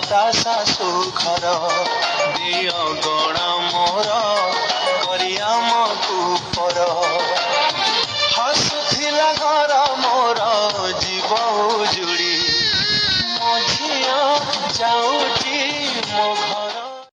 ता शाशु घर दिय गण मोर करिया मकुपर हसुथिला घर मोर जीव उजुड़ी मो झिया जाऊ